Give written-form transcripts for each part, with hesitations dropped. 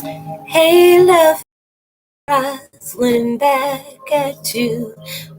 Hey, love, Roslynn, back at you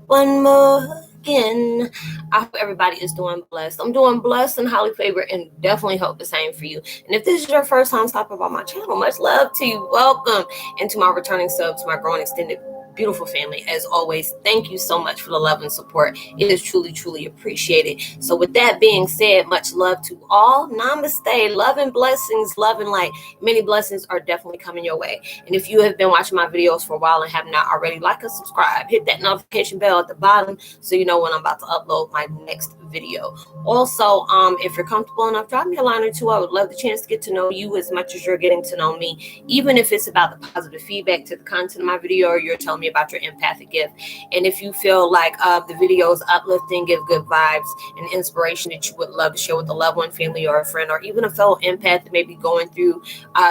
one more again. I hope everybody is doing blessed. I'm doing blessed and highly favored, and definitely hope the same for you. And if this is your first time stopping by my channel, much love to you. Welcome, and to my returning sub, to my growing extended beautiful family. As always, thank you so much for the love and support. It is truly, truly appreciated. So with that being said, much love to all. Namaste. Love and blessings, love and light. Many blessings are definitely coming your way. And if you have been watching my videos for a while and have not already, like and subscribe, hit that notification bell at the bottom so you know when I'm about to upload my next video. Also, if you're comfortable enough, drop me a line or two. I would love the chance to get to know you as much as you're getting to know me, even if it's about the positive feedback to the content of my video, or you're telling me about your empathic gift. And if you feel like the video is uplifting, give good vibes and inspiration that you would love to share with a loved one, family, or a friend, or even a fellow empath that may be going through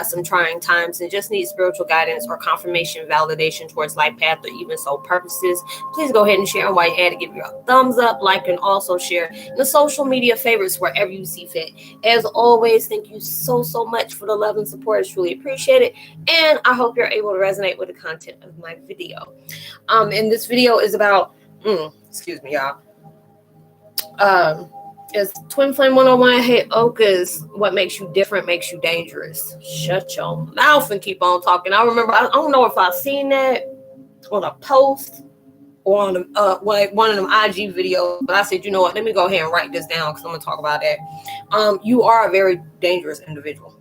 some trying times and just need spiritual guidance or confirmation, validation towards life path, or even soul purposes, please go ahead and share. And while you're at it, give you a thumbs up, like, and also share the social media favorites wherever you see fit. As always, thank you so much for the love and support. It's truly appreciated, and I hope you're able to resonate with the content of my video. And this video is about excuse me, y'all. It's Twin Flame 101. Heyokas, what makes you different makes you dangerous. Shut your mouth and keep on talking. I remember, I don't know if I've seen that on a post or on one of them IG videos, but I said, you know what, let me go ahead and write this down because I'm gonna talk about that. You are a very dangerous individual.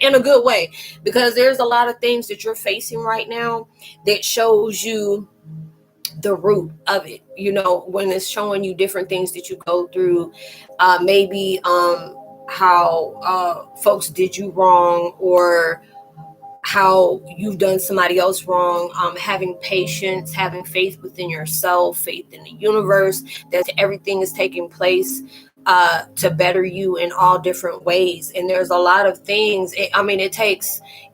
in a good way, because there's a lot of things that you're facing right now that shows you the root of it. You know, when it's showing you different things that you go through, maybe how folks did you wrong, or how you've done somebody else wrong. Having patience, having faith within yourself, faith in the universe, that everything is taking place to better you in all different ways. And there's a lot of things. It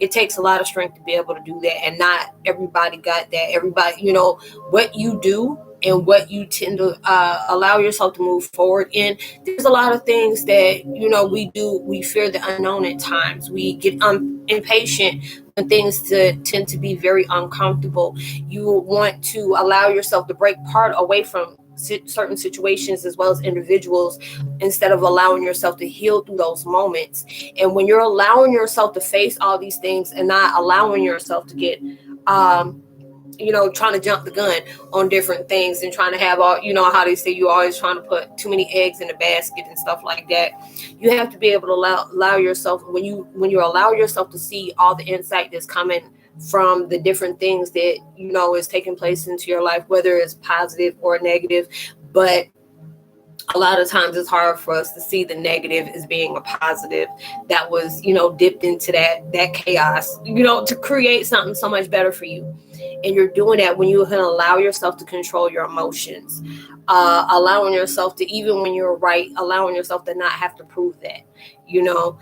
takes a lot of strength to be able to do that, and not everybody got that. Everybody, you know, what you do and what you tend to allow yourself to move forward in. There's a lot of things that, you know, we do. We fear the unknown at times. We get impatient when things tend to be very uncomfortable. You want to allow yourself to break part away from certain situations as well as individuals, instead of allowing yourself to heal through those moments. And when you're allowing yourself to face all these things and not allowing yourself to get trying to jump the gun on different things and trying to have all, you know how they say, you're always trying to put too many eggs in a basket and stuff like that. You have to be able to allow yourself, when you allow yourself to see all the insight that's coming from the different things that, you know, is taking place into your life, whether it's positive or negative. But a lot of times it's hard for us to see the negative as being a positive that was, you know, dipped into that chaos, you know, to create something so much better for you. And you're doing that when you can allow yourself to control your emotions, allowing yourself to, even when you're right, allowing yourself to not have to prove that, you know.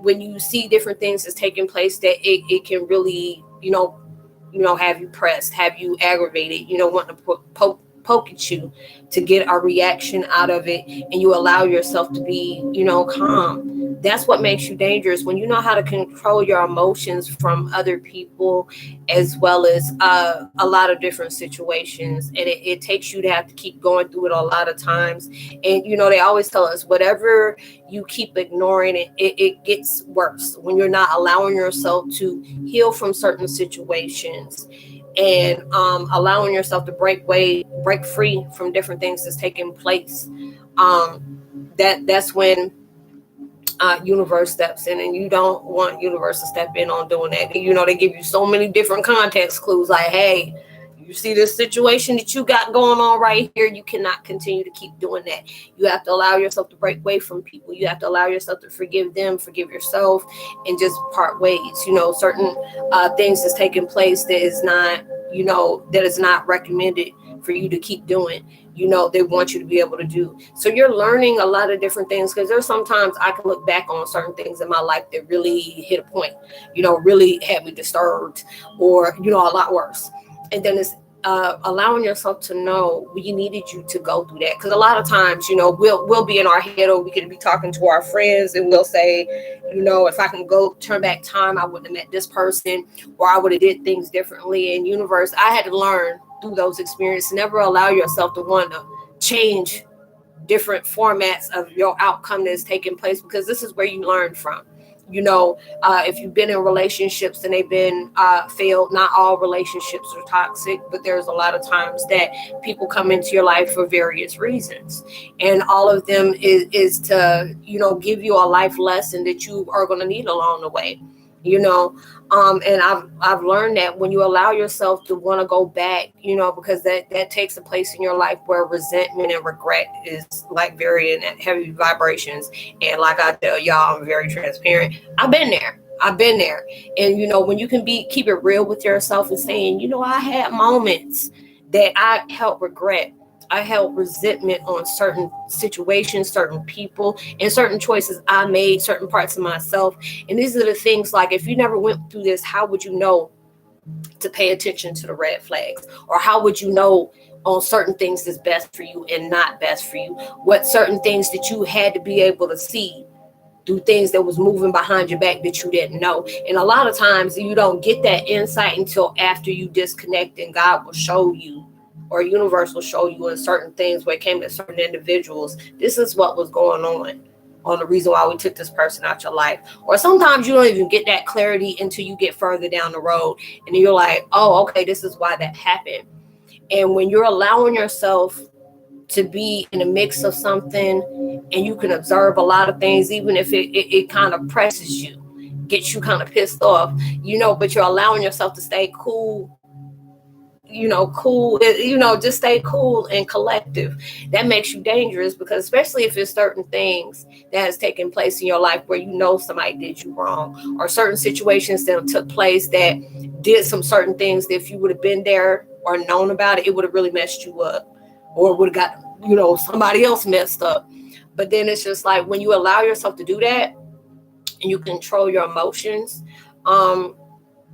When you see different things that's taking place, that it can really, you know, have you pressed, have you aggravated, you know, wanting to poke at you to get a reaction out of it, and you allow yourself to be, you know, calm. That's what makes you dangerous, when you know how to control your emotions from other people, as well as a lot of different situations. And it takes you to have to keep going through it a lot of times. And, you know, they always tell us, whatever you keep ignoring, it gets worse when you're not allowing yourself to heal from certain situations, and allowing yourself to break free from different things that's taking place. That's when universe steps in, and you don't want universe to step in on doing that. You know, they give you so many different context clues, like, hey, you see this situation that you got going on right here, you cannot continue to keep doing that. You have to allow yourself to break away from people. You have to allow yourself to forgive them, forgive yourself, and just part ways. You know, certain things that's taking place that is not, you know, that is not recommended for you to keep doing. You know, they want you to be able to do. So you're learning a lot of different things, because there's sometimes I can look back on certain things in my life that really hit a point, you know, really had me disturbed, or, you know, a lot worse. And then it's allowing yourself to know we needed you to go through that. Because a lot of times, we'll be in our head, or we could be talking to our friends, and we'll say, if I can go turn back time, I wouldn't have met this person, or I would have did things differently. And universe, I had to learn through those experiences. Never allow yourself to want to change different formats of your outcome that's taking place, because this is where you learn from. If you've been in relationships and they've been failed, not all relationships are toxic, but there's a lot of times that people come into your life for various reasons, and all of them is to give you a life lesson that you are going to need along the way. And I've learned that when you allow yourself to want to go back, because that takes a place in your life where resentment and regret is like very in heavy vibrations. And like I tell y'all, I'm very transparent. I've been there. And when you can keep it real with yourself and saying, I had moments that I held regret. I held resentment on certain situations, certain people, and certain choices I made, certain parts of myself. And these are the things, like, if you never went through this, how would you know to pay attention to the red flags? Or how would you know on certain things that's best for you and not best for you? What certain things that you had to be able to see through things that was moving behind your back that you didn't know. And a lot of times you don't get that insight until after you disconnect, and God will show you, or universe will show you in certain things where it came to certain individuals, this is what was going on the reason why we took this person out your life. Or sometimes you don't even get that clarity until you get further down the road, and you're like, oh, okay, this is why that happened. And when you're allowing yourself to be in a mix of something, and you can observe a lot of things, even if it kind of presses you, gets you kind of pissed off, but you're allowing yourself to stay cool, just stay cool and collective. That makes you dangerous, because especially if it's certain things that has taken place in your life where somebody did you wrong, or certain situations that took place that did some certain things that if you would have been there or known about it, it would have really messed you up, or would have got somebody else messed up. But then it's just like, when you allow yourself to do that and you control your emotions,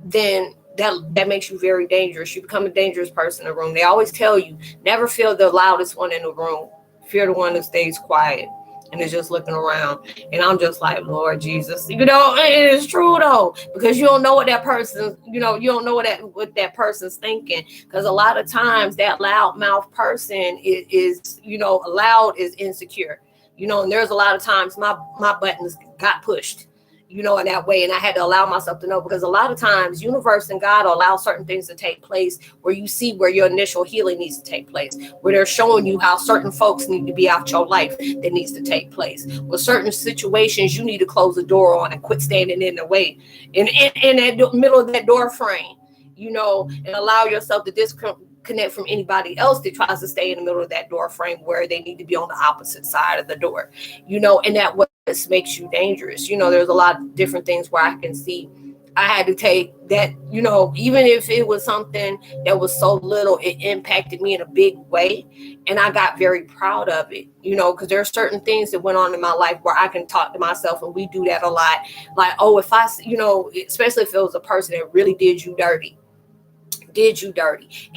then that makes you very dangerous. You become a dangerous person in the room. They always tell you, never feel the loudest one in the room. Fear the one that stays quiet and is just looking around. And I'm just like, Lord Jesus, it is true though, because you don't know what that person, you don't know what that person's thinking. Because a lot of times that loudmouth person is loud is insecure, and there's a lot of times my buttons got pushed, in that way. And I had to allow myself to know, because a lot of times universe and God allow certain things to take place where you see where your initial healing needs to take place, where they're showing you how certain folks need to be out your life that needs to take place, with certain situations you need to close the door on and quit standing in the way in that middle of that door frame, and allow yourself to disconnect from anybody else that tries to stay in the middle of that door frame where they need to be on the opposite side of the door, and that what makes you dangerous. There's a lot of different things where I can see I had to take that, even if it was something that was so little, it impacted me in a big way. And I got very proud of it, because there are certain things that went on in my life where I can talk to myself, and we do that a lot. Like, oh, if I, especially if it was a person that really did you dirty, and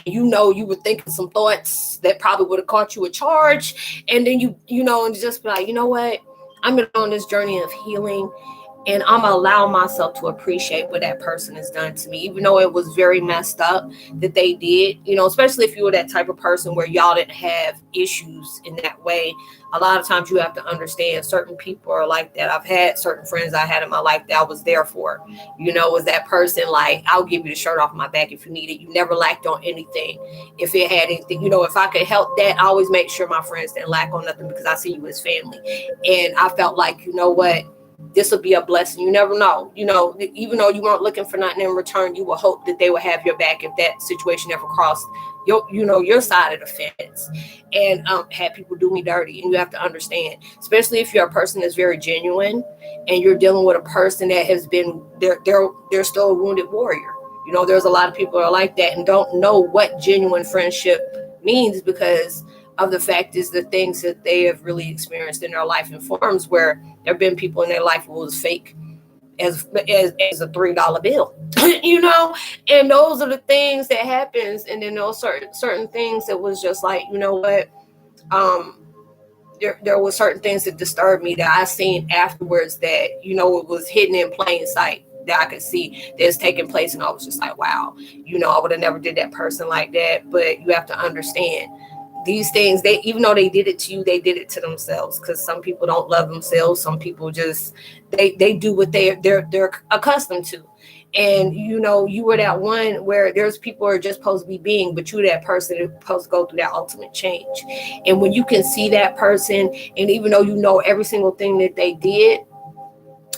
you were thinking some thoughts that probably would have caught you a charge, and then and just be like, what, I'm on this journey of healing, and I'm allowing myself to appreciate what that person has done to me, even though it was very messed up that they did, especially if you were that type of person where y'all didn't have issues in that way. A lot of times you have to understand certain people are like that. I've had certain friends I had in my life that I was there for, was that person like, I'll give you the shirt off my back if you need it. You never lacked on anything. If it had anything, if I could help that, I always make sure my friends didn't lack on nothing, because I see you as family. And I felt like, what, this will be a blessing. You never know, even though you weren't looking for nothing in return, you will hope that they will have your back if that situation ever crossed your side of the fence. And had people do me dirty. And you have to understand, especially if you're a person that's very genuine and you're dealing with a person that has been they're still a wounded warrior. There's a lot of people that are like that and don't know what genuine friendship means, because of the fact is the things that they have really experienced in their life in forms where there have been people in their life who was fake as a $3 bill. And those are the things that happens. And then those certain things that was just like, you know what, there were certain things that disturbed me that I seen afterwards that, it was hidden in plain sight that I could see that's taking place. And I was just like, wow, I would have never did that person like that. But you have to understand these things, even though they did it to you, they did it to themselves, because some people don't love themselves. Some people just, they do what they're accustomed to. And, you were that one where there's people who are just supposed to be being, but you're that person who's supposed to go through that ultimate change. And when you can see that person, and even though you know every single thing that they did,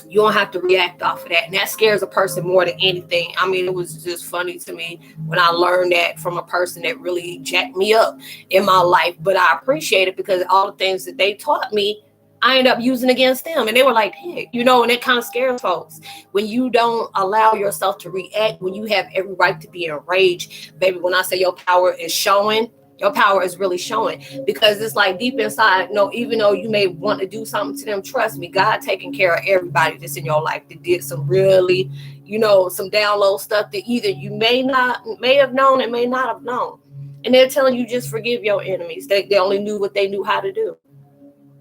you don't have to react off of that. And that scares a person more than anything. I mean, it was just funny to me when I learned that from a person that really jacked me up in my life. But I appreciate it, because all the things that they taught me, I ended up using against them. And they were like, hey, and it kind of scares folks. When you don't allow yourself to react, when you have every right to be enraged, baby, when I say your power is showing, your power is really showing, because it's like deep inside, even though you may want to do something to them, trust me, God taking care of everybody that's in your life that did some really, some down low stuff that either you may have known and may not have known. And they're telling you just forgive your enemies. They only knew what they knew how to do.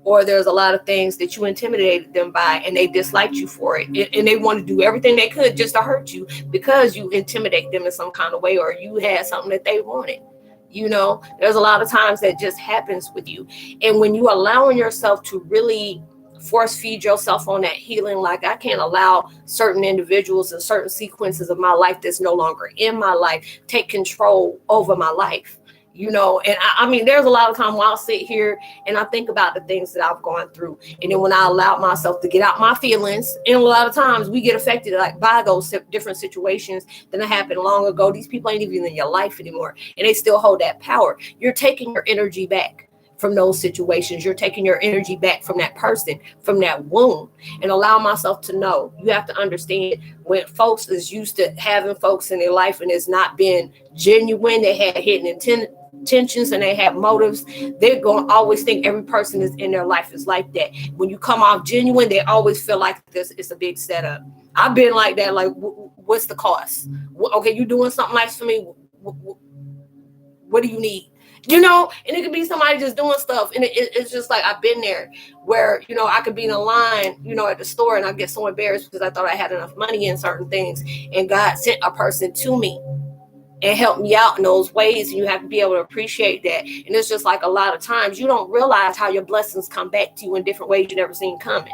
Or there's a lot of things that you intimidated them by, and they disliked you for it. And they want to do everything they could just to hurt you, because you intimidate them in some kind of way, or you had something that they wanted. There's a lot of times that just happens with you. And when you allowing yourself to really force feed yourself on that healing, like I can't allow certain individuals and certain sequences of my life that's no longer in my life take control over my life. And I mean, there's a lot of time where I'll sit here and I think about the things that I've gone through. And then when I allow myself to get out my feelings, and a lot of times we get affected like by those different situations that happened long ago. These people ain't even in your life anymore, and they still hold that power. You're taking your energy back from those situations. You're taking your energy back from that person, from that wound. And allow myself to know, you have to understand, when folks is used to having folks in their life and it's not been genuine, they had hidden intentions and they have motives, they're going to always think every person is in their life is like that. When you come off genuine, they always feel like this is a big setup. I've been like that. Like, what's the cost? Okay, you doing something nice for me. What do you need? And it could be somebody just doing stuff. And it's just like, I've been there where, I could be in a line, at the store, and I get so embarrassed because I thought I had enough money in certain things. And God sent a person to me and help me out in those ways. And you have to be able to appreciate that. And it's just like, a lot of times you don't realize how your blessings come back to you in different ways you never seen coming.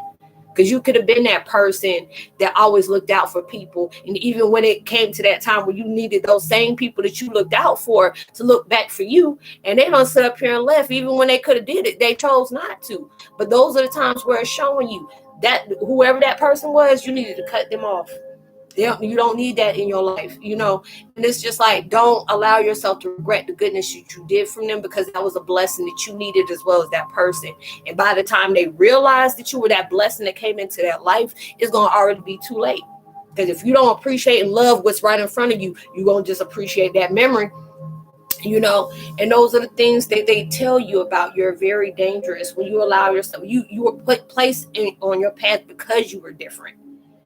Because you could have been that person that always looked out for people. And even when it came to that time where you needed those same people that you looked out for to look back for you, and they don't sit up here and left, even when they could have did it, they chose not to. But those are the times where it's showing you that whoever that person was, you needed to cut them off. You don't need that in your life, and it's just like, don't allow yourself to regret the goodness that you did from them, because that was a blessing that you needed as well as that person. And by the time they realize that you were that blessing that came into their life, it's going to already be too late. Because if you don't appreciate and love what's right in front of you, you're going to just appreciate that memory. And those are the things that they tell you about. You're very dangerous when you allow yourself, you were placed on your path because you were different.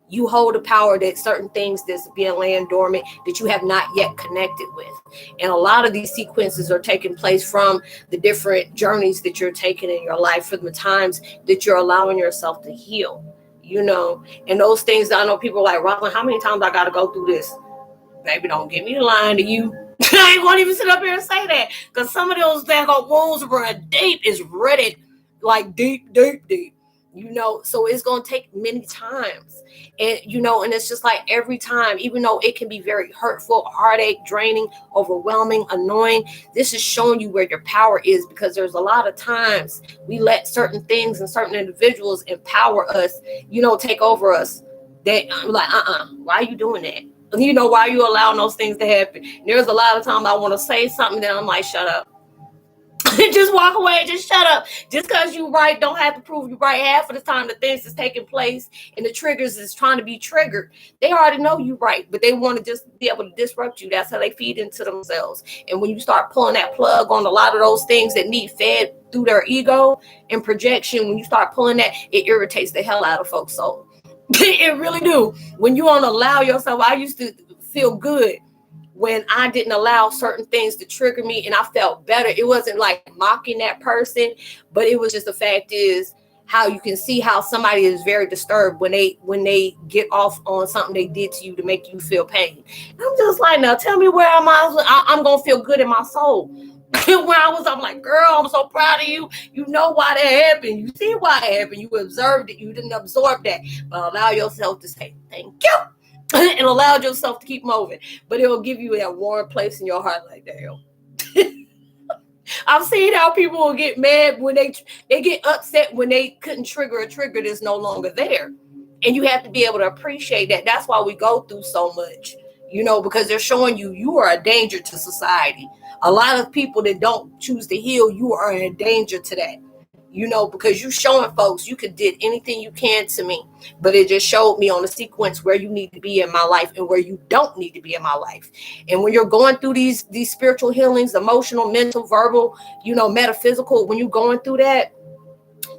You hold the power that certain things that's being laying dormant that you have not yet connected with. And a lot of these sequences are taking place from the different journeys that you're taking in your life, from the times that you're allowing yourself to heal, and those things that I know people are like, Roslynn, how many times I got to go through this? Baby, don't get me lying to you. I ain't going to even sit up here and say that, because some of those daggone wounds run deep, is rooted like deep. So it's going to take many times. And, and it's just like every time, even though it can be very hurtful, heartache, draining, overwhelming, annoying, this is showing you where your power is, because there's a lot of times we let certain things and certain individuals empower us, take over us. That I'm like, why are you doing that? Why are you allowing those things to happen? And there's a lot of times I want to say something, then I'm like, shut up. Just walk away, just shut up. Just because you right don't have to prove you right. Half of the time the things that's taking place and the triggers is trying to be triggered, they already know you right, but they want to just be able to disrupt you. That's how they feed into themselves. And when you start pulling that plug on a lot of those things that need fed through their ego and projection, when you start pulling that, it irritates the hell out of folks' soul. It really do. When you don't allow yourself, I used to feel good when I didn't allow certain things to trigger me, and I felt better. It wasn't like mocking that person, but it was just the fact is how you can see how somebody is very disturbed when they get off on something they did to you to make you feel pain. And I'm just like, now tell me where am I'm gonna feel good in my soul. Where I'm like, girl, I'm so proud of you. You know why that happened. You see why it happened. You observed it. You didn't absorb that. But allow yourself to say thank you and allow yourself to keep moving. But it will give you that warm place in your heart like, damn. I've seen how people will get mad when they get upset when they couldn't trigger a trigger that's no longer there. And you have to be able to appreciate that. That's why we go through so much, because they're showing you are a danger to society. A lot of people that don't choose to heal, you are in danger to that, because you showing folks you could did anything you can to me, but it just showed me on the sequence where you need to be in my life and where you don't need to be in my life. And when you're going through these spiritual healings, emotional, mental, verbal, metaphysical, when you're going through that,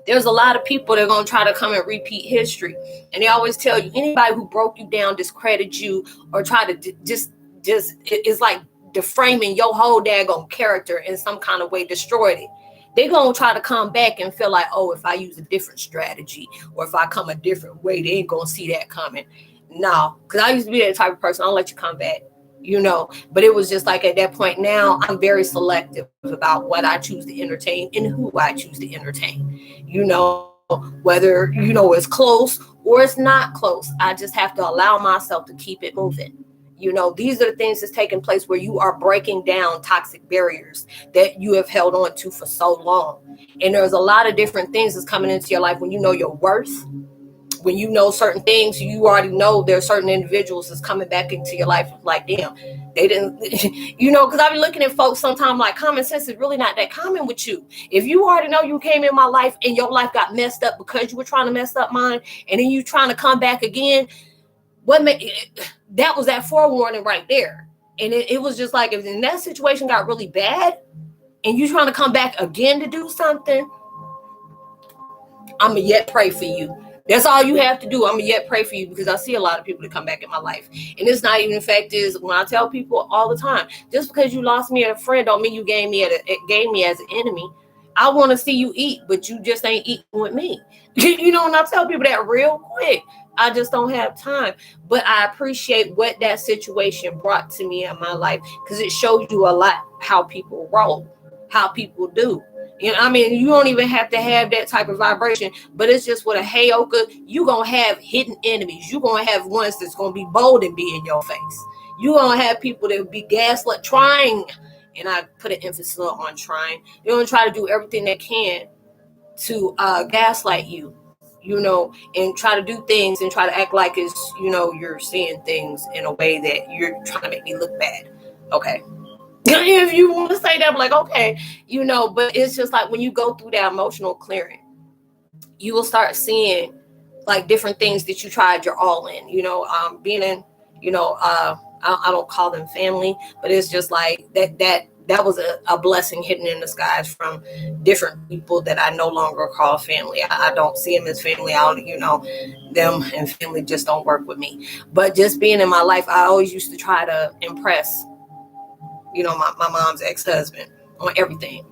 there's a lot of people that are going to try to come and repeat history. And they always tell you, anybody who broke you down, discredit you, or try to just it's like deframing your whole daggone character in some kind of way, destroyed it. They're going to try to come back and feel like, oh, if I use a different strategy or if I come a different way, they ain't going to see that coming. No, because I used to be that type of person. I don't let you come back, But it was just like at that point now, I'm very selective about what I choose to entertain and who I choose to entertain, whether, it's close or it's not close. I just have to allow myself to keep it moving. These are the things that's taking place where you are breaking down toxic barriers that you have held on to for so long. And there's a lot of different things that's coming into your life when you know your worth. When you know certain things, you already know there's certain individuals that's coming back into your life like, damn, they didn't, because I be looking at folks sometimes like common sense is really not that common with you. If you already know you came in my life and your life got messed up because you were trying to mess up mine, and then you trying to come back again, that was that forewarning right there. And it was just like, if that situation got really bad and you trying to come back again to do something, I'm going to yet pray for you. That's all you have to do. I'm going to yet pray for you, because I see a lot of people that come back in my life. And it's not even, the fact is, when I tell people all the time, just because you lost me as a friend don't mean you gained me as an enemy. I want to see you eat, but you just ain't eating with me. And I tell people that real quick. I just don't have time. But I appreciate what that situation brought to me in my life, because it shows you a lot how people roll, how people do. You don't even have to have that type of vibration, but it's just with a Heyoka, you're going to have hidden enemies. You're going to have ones that's going to be bold and be in your face. You're going to have people that will be gaslit, trying, and I put an emphasis on trying. They're going to try to do everything they can to gaslight you, and try to do things and try to act like it's, you're seeing things in a way that you're trying to make me look bad. Okay. If you want to say that, I'm like, okay, but it's just like when you go through that emotional clearing, you will start seeing like different things that you tried your all in, being in, I don't call them family, but it's just like that was a blessing hidden in the skies from different people that I no longer call family. I don't see them as family. I don't, them and family just don't work with me. But just being in my life, I always used to try to impress, my mom's ex-husband on everything,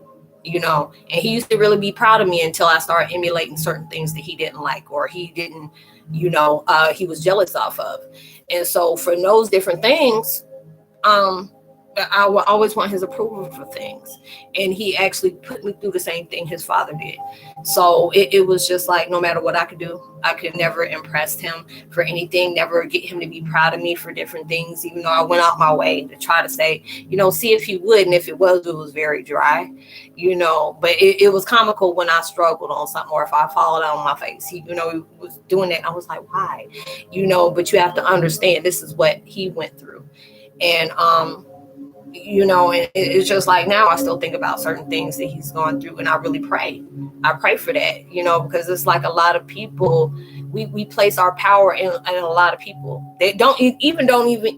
and he used to really be proud of me until I started emulating certain things that he didn't like, or he didn't, he was jealous off of. And so for those different things, I will always want his approval for things. And he actually put me through the same thing his father did. So it was just like, no matter what I could do, I could never impress him for anything, never get him to be proud of me for different things, even though I went out my way to try to say, see if he would. And if it was very dry, but it was comical when I struggled on something, or if I followed on my face, he was doing that. I was like, why? But you have to understand, this is what he went through. And, and it's just like now I still think about certain things that he's gone through, and I really pray. I pray for that, because it's like a lot of people we place our power in a lot of people. They don't even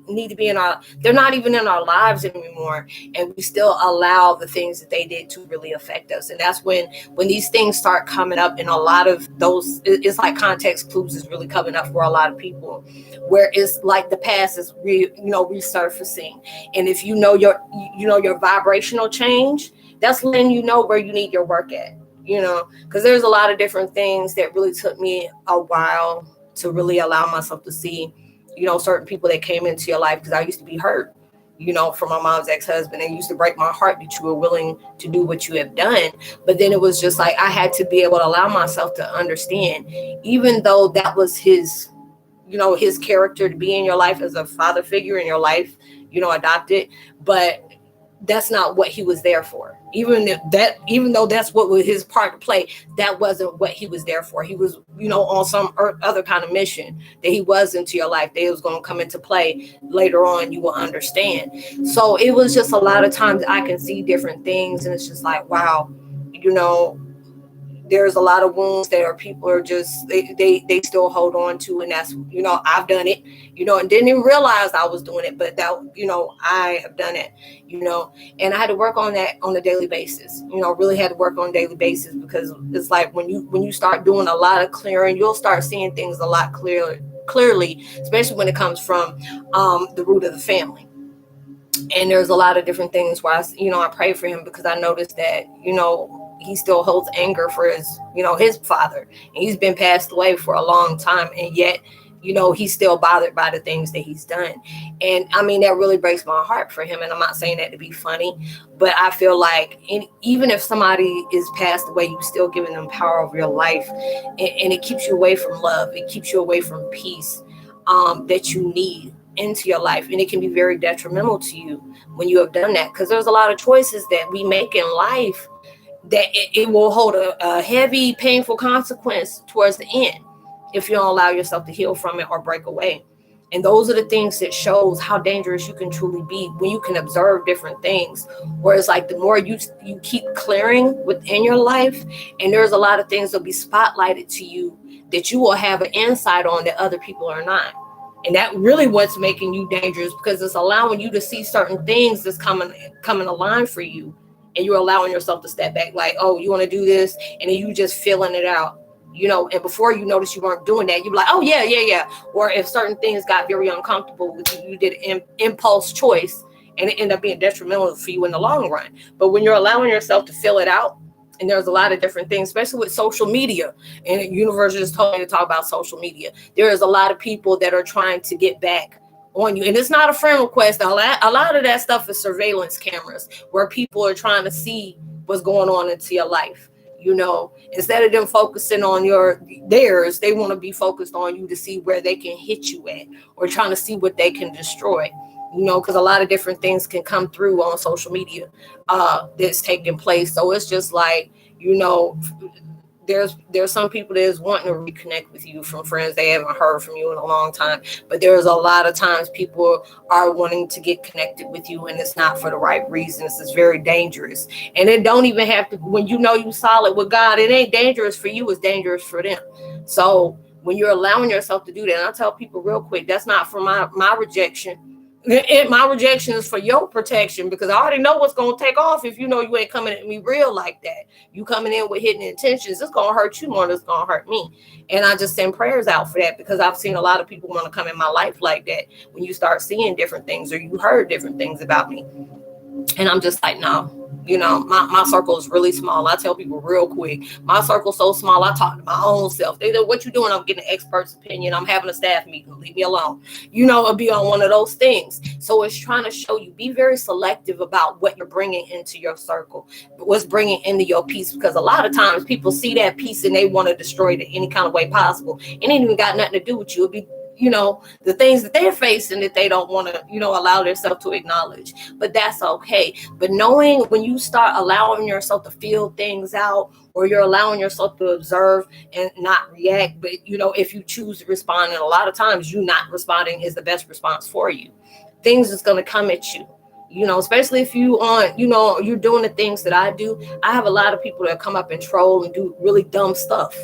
need to be they're not even in our lives anymore, and we still allow the things that they did to really affect us. And that's when these things start coming up, and a lot of those, it's like context clues is really coming up for a lot of people, where it's like the past is resurfacing. And if you know your vibrational change, that's letting you know where you need your work at. Because there's a lot of different things that really took me a while to really allow myself to see, certain people that came into your life, because I used to be hurt, from my mom's ex-husband. It used to break my heart that you were willing to do what you have done. But then it was just like, I had to be able to allow myself to understand, even though that was his character to be in your life as a father figure in your life, adopted, but that's not what he was there for. Even though that's what was his part to play, that wasn't what he was there for. He was, on some other kind of mission that he was into your life. That it was going to come into play later on. You will understand. So it was just a lot of times I can see different things, and it's just like, wow, there's a lot of wounds that people are just, they still hold on to. And that's, I've done it, and didn't even realize I was doing it, but that, I have done it, and I had to work on that on a daily basis, really had to work on a daily basis, because it's like when you start doing a lot of clearing, you'll start seeing things a lot clearly, especially when it comes from the root of the family. And there's a lot of different things where I pray for him, because I noticed that, he still holds anger for his father, and he's been passed away for a long time, and yet he's still bothered by the things that he's done. And I mean, that really breaks my heart for him. And I'm not saying that to be funny, but I feel like even if somebody is passed away, you still giving them power over your life, and it keeps you away from love. It keeps you away from peace that you need into your life. And it can be very detrimental to you when you have done that, because there's a lot of choices that we make in life that it will hold a heavy, painful consequence towards the end if you don't allow yourself to heal from it or break away. And those are the things that shows how dangerous you can truly be, when you can observe different things. Whereas like the more you keep clearing within your life, and there's a lot of things that'll be spotlighted to you that you will have an insight on that other people are not. And that really what's making you dangerous, because it's allowing you to see certain things that's coming aligned for you. And you're allowing yourself to step back, like, oh, you want to do this, and then you just feeling it out, and before you notice you weren't doing that, you'd be like, oh yeah. Or if certain things got very uncomfortable with you did an impulse choice, and it ended up being detrimental for you in the long run. But when you're allowing yourself to feel it out, and there's a lot of different things, especially with social media, and the universe just told me to talk about social media. There is a lot of people that are trying to get back on you, and it's not a friend request. A lot of that stuff is surveillance cameras, where people are trying to see what's going on into your life. Instead of them focusing on theirs, they want to be focused on you to see where they can hit you at, or trying to see what they can destroy. Because a lot of different things can come through on social media that's taking place. So it's just like, there's some people that is wanting to reconnect with you from friends they haven't heard from you in a long time. But there's a lot of times people are wanting to get connected with you, and it's not for the right reasons. It's very dangerous. And it don't even have to, when you solid with God, it ain't dangerous for you, it's dangerous for them. So when you're allowing yourself to do that, and I tell people real quick, that's not for my rejection. My rejection is for your protection, because I already know what's going to take off if you ain't coming at me real like that. You coming in with hidden intentions, it's going to hurt you more than it's going to hurt me. And I just send prayers out for that, because I've seen a lot of people want to come in my life like that when you start seeing different things, or you heard different things about me. And I'm just like, no. My circle is really small. I tell people real quick, my circle's so small, I talk to my own self. They say, what you doing? I'm getting an expert's opinion. I'm having a staff meeting. Leave me alone. It'll be on one of those things. So it's trying to show you, be very selective about what you're bringing into your circle, what's bringing into your peace. Because a lot of times people see that peace and they want to destroy it in any kind of way possible. It ain't even got nothing to do with you. It'll be the things that they're facing that they don't want to, allow themselves to acknowledge. But that's okay. But knowing when you start allowing yourself to feel things out, or you're allowing yourself to observe and not react, but, if you choose to respond, and a lot of times you not responding is the best response for you. Things is going to come at you. Especially if you aren't, you're doing the things that I do. I have a lot of people that come up and troll and do really dumb stuff.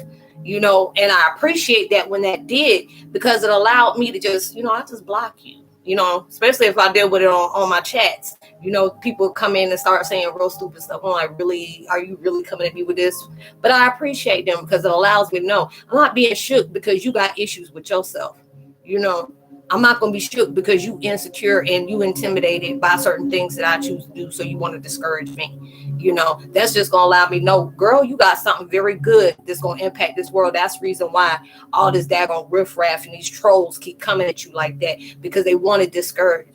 you know, and I appreciate that when that did, because it allowed me to just, you know, I just block you, you know, especially if I deal with it on my chats. You know, people come in and start saying real stupid stuff. I'm like, really? Are you really coming at me with this? But I appreciate them because it allows me to know I'm not being shook because you got issues with yourself. You know, I'm not going to be shook because you insecure and you intimidated by certain things that I choose to do. So you want to discourage me. You know, that's just going to allow me to know, girl, you got something very good that's going to impact this world. That's the reason why all this daggone riffraff and these trolls keep coming at you like that, because they want to discourage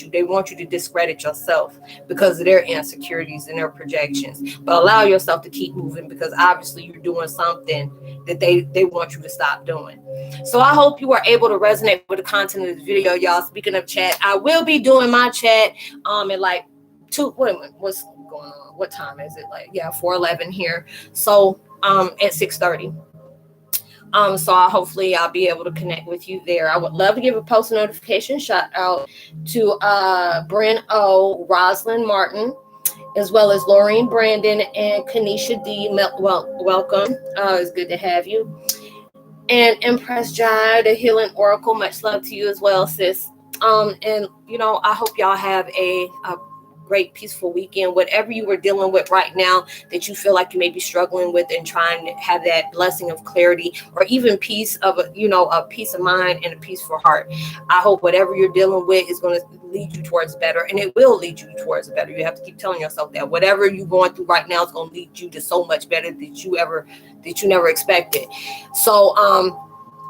you. They want you to discredit yourself because of their insecurities and their projections. But allow yourself to keep moving, because obviously you're doing something that they want you to stop doing. So I hope you are able to resonate with the content of this video, y'all. Speaking of chat, I will be doing my chat at like what's going on? What time is it? Like, yeah, 4:11 here. So at 6:30. So hopefully I'll be able to connect with you there. I would love to give a post notification shout out to Bryn O, Roslynn Martin, as well as Laureen Brandon and Kanisha D. Welcome. It's good to have you. And Empress Jai, the Healing Oracle, much love to you as well, sis. And you know, I hope y'all have a great, peaceful weekend. Whatever you were dealing with right now that you feel like you may be struggling with, and trying to have that blessing of clarity or even peace of a peace of mind and a peaceful heart. I hope whatever you're dealing with is going to lead you towards better, and it will lead you towards better. You have to keep telling yourself that whatever you're going through right now is going to lead you to so much better that you never expected. So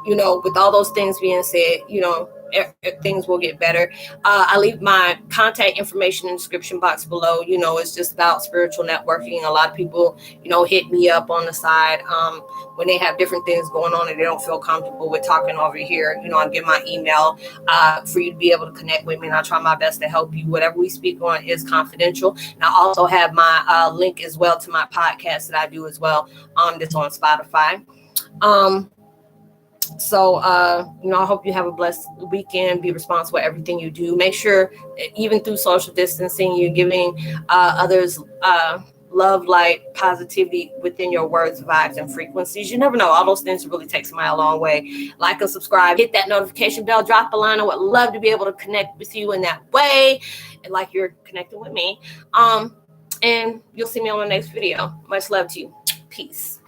you know, with all those things being said, you know, things will get better. I leave my contact information in the description box below. You know, it's just about spiritual networking. A lot of people, you know, hit me up on the side when they have different things going on and they don't feel comfortable with talking over here. You know, I give my email for you to be able to connect with me, and I try my best to help you. Whatever we speak on is confidential. And I also have my link as well to my podcast that I do as well. That's on Spotify. So, you know, I hope you have a blessed weekend. Be responsible for everything you do. Make sure, even through social distancing, you're giving others love, light, positivity within your words, vibes, and frequencies. You never know. All those things really take somebody a long way. Like and subscribe. Hit that notification bell. Drop a line. I would love to be able to connect with you in that way, and like you're connecting with me. And you'll see me on the next video. Much love to you. Peace.